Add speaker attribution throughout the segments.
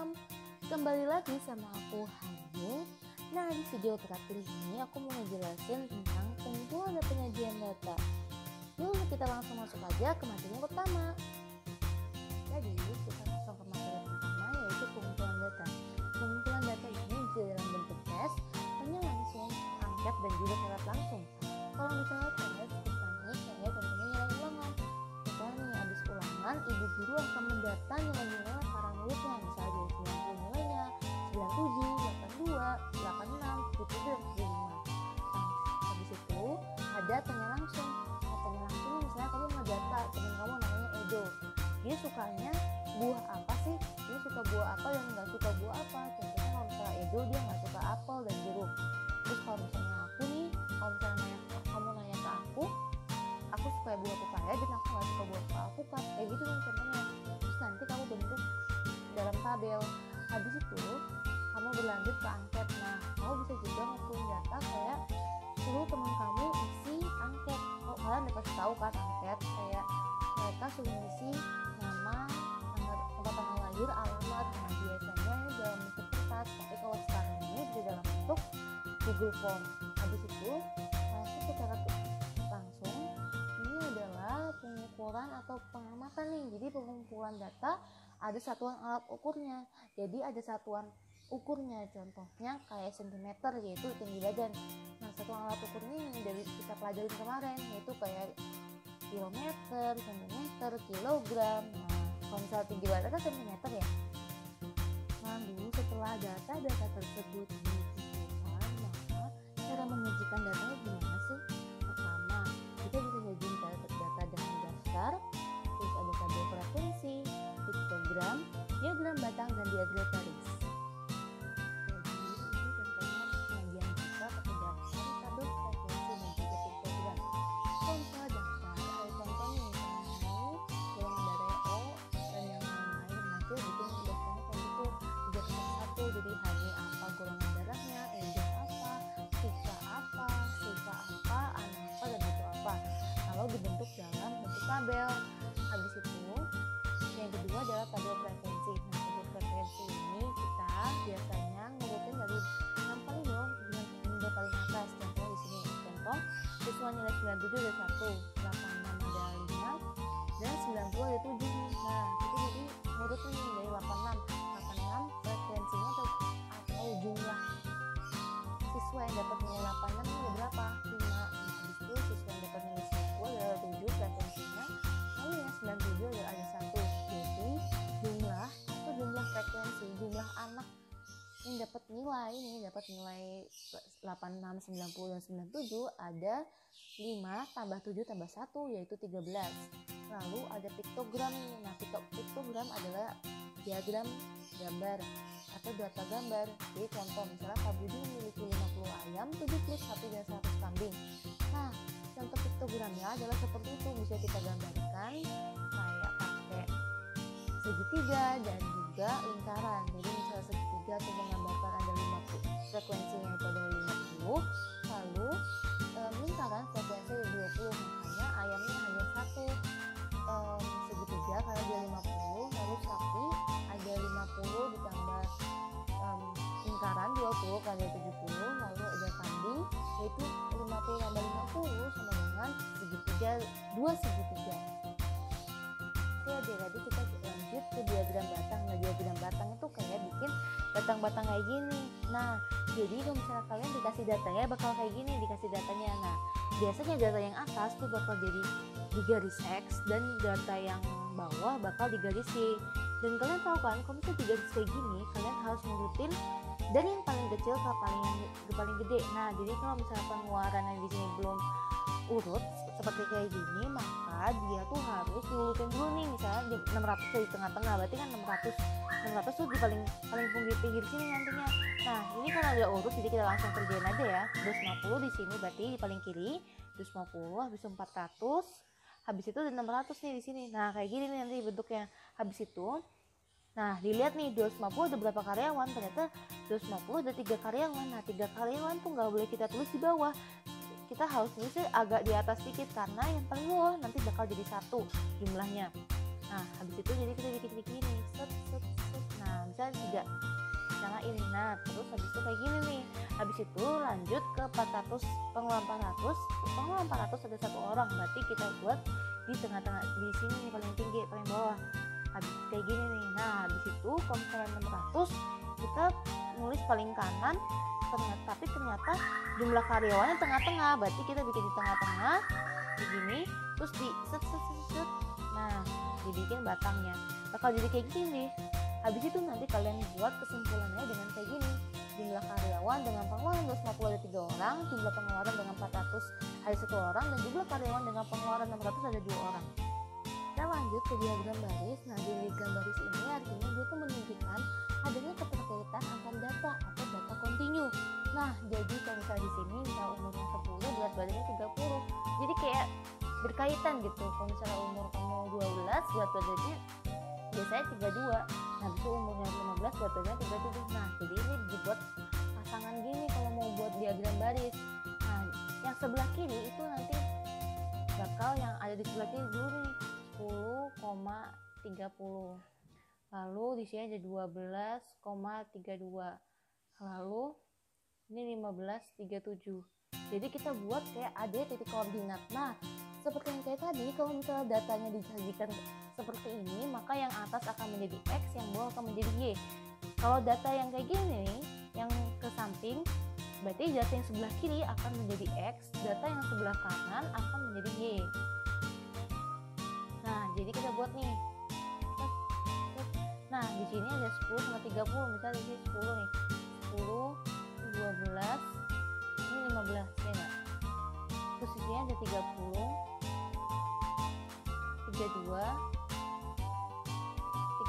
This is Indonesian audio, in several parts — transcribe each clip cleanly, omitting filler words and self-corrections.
Speaker 1: malam. Kembali lagi sama aku Hanyu. Nah, di video terakhir ini aku mau ngejelasin tentang pengumpulan dan penyajian data. Yuk kita langsung masuk aja ke materi yang pertama. Jadi kita langsung ke materi yang pertama, yaitu pengumpulan data. Pengumpulan data ini bisa dalam bentuk tes, hanya langsung, angket, dan juga syarat langsung. Kalau misalnya tes, pertanyaan saya tentunya nilai ulangan. Misalnya nih, habis ulangan, ibu guru akan mendata nilai-nilai para muridnya, misalnya 90 nilainya, 97, 82, 86, 77, dan 75. Nah, habis itu ada tanya langsung. Tanya langsung misalnya kamu ngedata temen kamu namanya Edo. Dia sukanya buah apa sih? Dia suka buah apa dan nggak suka buah apa? Contohnya kalau misalnya Edo dia nggak suka apel dan jeruk. Terus kalau misalnya aku nih, kalau misalnya kamu nanya ke aku suka buah pepaya dan aku nggak suka buah alpukat. Kayak gitu nih contohnya. Terus nanti kamu bentuk dalam tabel. Habis itu kamu berlanjut ke angket. Nah, kamu bisa juga ngumpulin data kayak suruh teman kamu isi angket. Oh, kalian udah kasih tahu kan angket kayak mereka suruh isi nama, tempat tanggal lahir, alamat. Nah, biasanya ini dalam bentuk kertas, tapi kalau sekarang ini bisa dalam bentuk Google Form. Habis itu masuk ke cara langsung. Ini adalah pengukuran atau pengamatan nih. Jadi pengumpulan data ada satuan alat ukurnya. Jadi ada satuan ukurnya, contohnya kayak sentimeter, yaitu tinggi badan. Nah, satuan alat ukurnya yang dari kita pelajarin kemarin, yaitu kayak kilometer, sentimeter, kilogram. Nah, kalau misalnya tinggi badan kan sentimeter ya. Nah, dulu setelah data tersebut dikumpulkan, maka cara menyajikan datanya gimana sih? Pertama, kita bisa sajiin data dengan daftar, terus ada tabel frekuensi, histogram, diagram batang, dan diagram baris. Jadi ini contohnya penyajian data pakai daftar, tabel frekuensi, dan juga histogram. Kalau misalnya daftar, ada contohnya misalnya golongan darah O dan yang lain-lain. Nanti bikin daftarnya kayak gitu, 3 1, jadi HG apa golongan darahnya, ejak apa, sika apa, anak apa, dan itu apa. Kalau dibentuk dalam bentuk tabel. Habis itu yang kedua adalah tabel frekuensi. Nah, tabel frekuensi ini kita biasanya ngurutin dari yang paling bawah hingga paling atas. Contohnya di sini. Contoh, siswa nilai 97 ada 1, 86 ada 5, dan 90 ada 7. Nah, kita jadi ngurut nih dari 86. 86 frekuensinya atau jumlah siswa yang dapat nilai 86 ini ada berapa? 5. Nah, habis itu siswa yang dapat nilai 90 adalah 7 frekuensinya. Lalu yang 97 ada 1. Jadi jumlah atau jumlah frekuensi, jumlah anak yang dapat nilai 86, 90, dan 97 ada 5 tambah 7 tambah 1, yaitu 13. Lalu ada piktogram. Nah, piktogram adalah diagram gambar atau data gambar. Jadi contoh misalnya Pak Budi memiliki 50 ayam, 7 plus 1 dan 100 kambing. Nah, contoh piktogramnya adalah seperti itu. Bisa kita gambarkan kayak pakai segitiga dan juga lingkaran. Jadi misalnya segitiga itu menggambarkan ada 50, frekuensinya itu ada 50, lalu lingkaran frekuensinya ada 20. Makanya ayamnya hanya satu segitiga karena dia 50, lalu sapi ada 50 ditambah lingkaran 20 kali 70, lalu ada kambing yaitu 50 tambah 50 sama dengan segitiga, 2 segitiga. Oke, tadi kita lanjut ke diagram batang. Nah, diagram batang itu kayak bikin batang-batang kayak gini. Nah, jadi kalau misalnya kalian dikasih datanya bakal kayak gini, dikasih datanya. Nah, biasanya data yang atas tuh bakal jadi digaris X dan data yang bawah bakal digaris Y. Dan kalian tahu kan, kalau misalnya digaris kayak gini, kalian harus ngurutin dari yang paling kecil ke paling gede. Nah, jadi kalau misalnya pengeluarannya di sini belum urut seperti kayak gini, maka dia tuh harus diurutin dulu nih. Misalnya 600 di tengah-tengah, berarti kan 600 tuh di paling pinggir sini nantinya. Nah, ini karena udah urut, jadi kita langsung kerjain aja ya. 250 di sini berarti di paling kiri, 250, habis itu 400, habis itu 600 nih di sini. Nah, kayak gini nih nanti bentuknya. Habis itu, nah dilihat nih 250 ada berapa karyawan. Ternyata 250 ada 3 karyawan. Nah, 3 karyawan tuh nggak boleh kita tulis di bawah, kita harus tulisnya agak di atas sedikit karena yang paling bawah nanti bakal jadi 1 jumlahnya. Nah, habis itu jadi kita bikin begini, set. Nah, misalnya 3 nyalain. Nah terus habis itu kayak gini nih, habis itu lanjut ke 400, pengeluaran 400 ada 1 orang, berarti kita buat di tengah-tengah di sini nih, paling tinggi paling bawah, habis kayak gini nih. Nah habis itu kalau misalnya 600 kita nulis paling kanan, tapi ternyata jumlah karyawannya tengah-tengah, berarti kita bikin di tengah-tengah begini, terus di set. Nah dibikin batangnya bakal jadi kayak gini. Habis itu nanti kalian buat kesimpulannya dengan kayak gini, jumlah karyawan dengan pengeluaran 250 ada 3 orang, jumlah pengeluaran dengan 400 ada 1 orang, dan jumlah karyawan dengan pengeluaran 600 ada 2 orang. Kita lanjut ke diagram baris. Nah di diagram baris ini artinya dia tuh menunjukkan adanya keterkaitan antar data atau data kontinu. Nah jadi kalau misalnya di sini misal umurnya 10, berat badannya 30, jadi kayak berkaitan gitu. Kalau misalnya umur kamu 12, berat badannya biasanya 32. Nah itu umurnya 15, berat badannya 37. Nah jadi ini dibuat pasangan gini kalau mau buat diagram baris. Nah yang sebelah kiri itu nanti bakal yang ada di sebelah kiri dulu nih 10,30, lalu di sini ada 12,32, lalu ini 15,37. jadi kita buat kayak ada titik koordinat. Nah seperti yang kayak tadi, kalau misalnya datanya disajikan seperti ini, maka yang atas akan menjadi X, yang bawah akan menjadi Y. Kalau data yang kayak gini, yang ke samping, berarti data yang sebelah kiri akan menjadi X, data yang sebelah kanan akan menjadi Y. Nah, jadi kita buat nih. Nah, di sini ada 10 sama 30, misalnya di sini 10 nih. 10, 12, ini 15, ya enggak? Terus di sini ada 30, 32,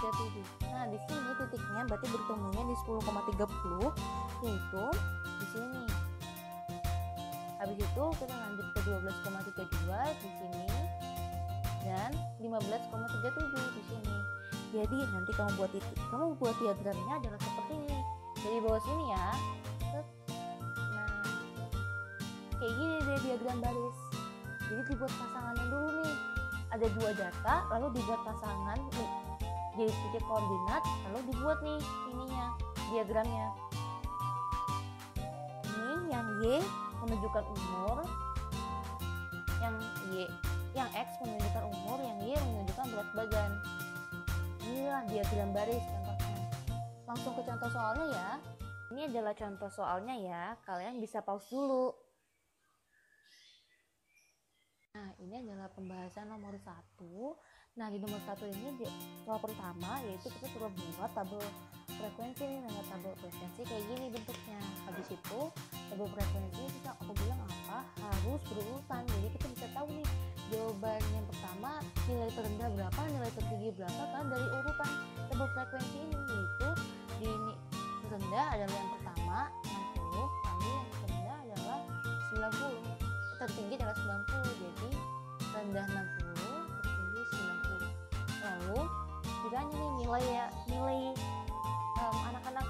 Speaker 1: 37. Nah, di sini titiknya berarti bertemunya di 10,30, yaitu di sini. Habis itu kita lanjut ke 12,32 di sini dan 15,37 di sini. Jadi nanti kamu buat diagramnya adalah seperti ini. Dari bawah sini ya. Nah, kayak gini deh diagram baris. Jadi dibuat pasangannya dulu nih. Ada 2 data, lalu dibuat pasangan jadi titik koordinat, lalu dibuat nih ininya, diagramnya. Ini yang Y menunjukkan umur, yang X menunjukkan umur, yang Y menunjukkan berat badan. Inilah diagram baris contohnya. Langsung ke contoh soalnya ya. Ini adalah contoh soalnya ya, kalian bisa pause dulu. Nah ini adalah pembahasan nomor 1. Nah di nomor 1 ini soal pertama yaitu kita perlu buat tabel frekuensi nih. Nah tabel frekuensi kayak gini bentuknya. Habis itu tabel frekuensi aku bilang apa, harus berurutan. Jadi kita bisa tahu nih jawaban yang pertama nilai terendah berapa, nilai tertinggi berapa, kan dari urutan tabel frekuensi ini, yaitu di terendah adalah yang pertama 60, lalu yang terendah adalah 90, tertinggi adalah 90. Jadi rendah 60, tertinggi 90. Lalu ditanya nih nilai anak-anak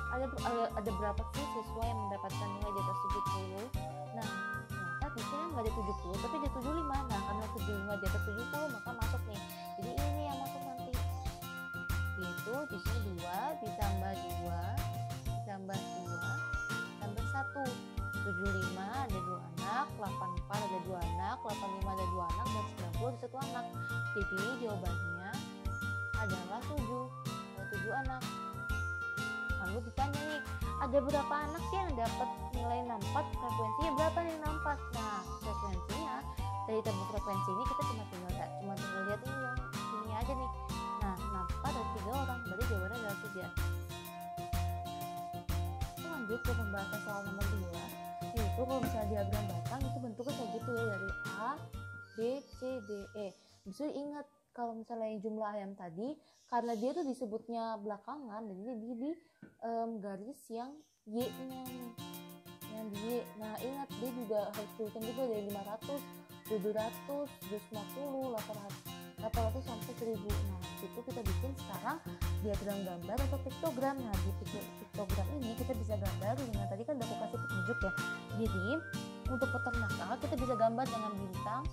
Speaker 1: ada berapa sih siswa yang mendapatkan nilai di atas 70. Nah ternyata di sini nggak ada 70 tapi ada 75. Nah karena 75 di atas 70 maka masuk nih. Jadi ini yang masuk nanti. Yaitu di sini 2 ditambah 2 ditambah 2 tambah 1. 75 ada 2 anak, 84 ada 2 anak, 85 ada 2 anak, dan 90 ada 1 anak. Jadi jawabannya adalah 7. Ada 7 anak. Lalu ditanya nih, ada berapa anak sih yang dapat nilai 64? Frekuensinya berapa nih 64? Nah, frekuensinya dari tabel frekuensi ini kita cuma tinggal lihat ini aja nih. Nah, 64 ada 3 orang, berarti jawabannya adalah 3. Lanjut ke pembahasan soal nomor 2. Itu kalau misalnya diagram batang itu bentuknya kayak gitu ya, dari A, B, C, D, E. Bisa ingat kalau misalnya yang jumlah ayam tadi, karena dia tuh disebutnya belakangan, jadi dia di garis yang Y-nya nih, yang di Y. Nah ingat dia juga harus dihitung juga dari 500, 700, 750, 800 sampai 1000. Nah itu kita bikin sekarang diagram gambar atau piktogram. Nah di piktogram ini kita bisa gambar dengan tadi kan udah aku kasih petunjuk ya. Jadi untuk peternakan kita bisa gambar dengan bintang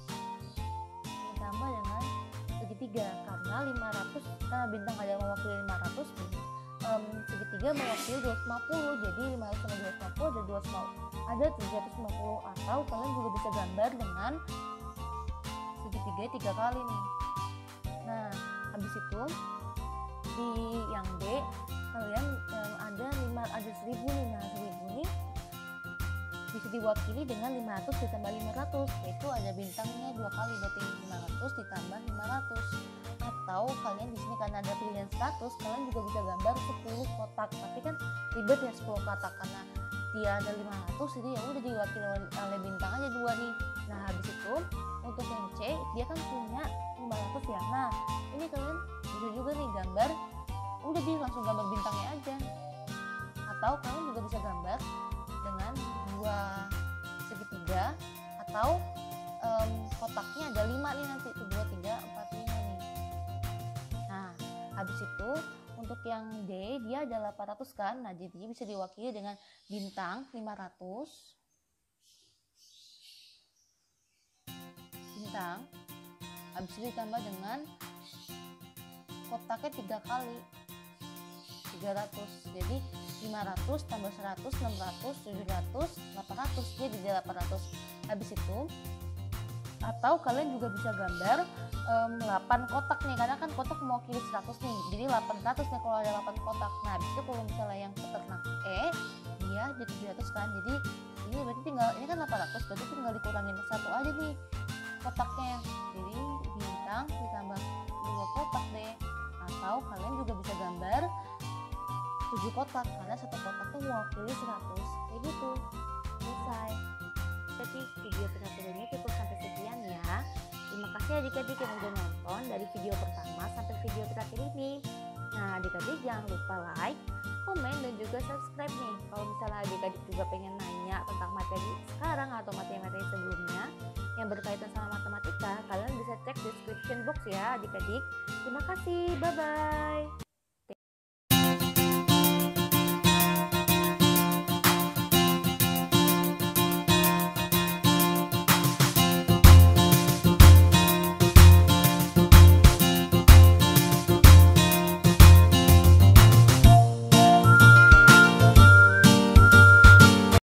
Speaker 1: ditambah dengan segitiga, karena 500 karena bintang ada mewakili 500, segitiga mewakili 250, jadi 500 sama 250 ada 350. Atau kalian juga bisa gambar dengan segitiga 3 kali nih. Nah habis itu di yang D kalian ada 1000 nih. Nah 1000 nih bisa diwakili dengan 500 ditambah 500, yaitu ada bintangnya 2 kali, berarti 500 ditambah 500. Atau kalian di sini karena ada pilihan 100, kalian juga bisa gambar 10 kotak, tapi kan ribet ya 10 kotak karena dia ada 500, jadi ya udah diwakili oleh bintang aja 2 nih. Nah habis itu untuk yang C dia kan punya 500 ya. Nah ini kalian bisa juga nih gambar, udah dia langsung gambar bintangnya aja. Atau kalian juga bisa gambar dengan 2 segitiga, atau kotaknya ada 5 nih nanti tuh, 2, 3, 4, 5 nih. Nah habis itu untuk yang D dia ada 800 kan, nah jadi bisa diwakili dengan bintang 500, bintang habis itu ditambah dengan kotaknya 3 kali 300, jadi 500 tambah 100, 600, 700, 800, jadi 800. Habis itu atau kalian juga bisa gambar 8 kotak nih, karena kan kotak mewakili 100 nih, jadi 800 nih kalau ada 8 kotak. Nah habis itu kalau misalnya yang peternak E dia jadi 700 kan, jadi ini berarti tinggal, ini kan 800 berarti tinggal dikurangin 1 aja nih kotaknya, jadi bintang ditambah 2 kotak deh. Atau kalian juga bisa gambar 7 kotak, karena 1 kotak tuh mewakili 100, kayak gitu. Selesai. Jadi video terakhir ini cukup sampai sekian ya. Terima kasih adik-adik yang udah nonton dari video pertama sampai video terakhir ini. Nah adik-adik jangan lupa like, komen, dan juga subscribe nih. Kalau misalnya adik-adik juga pengen nanya tentang materi sekarang atau materi-materi sebelumnya yang berkaitan sama matematika, kalian bisa cek description box ya adik-adik. Terima kasih, bye-bye.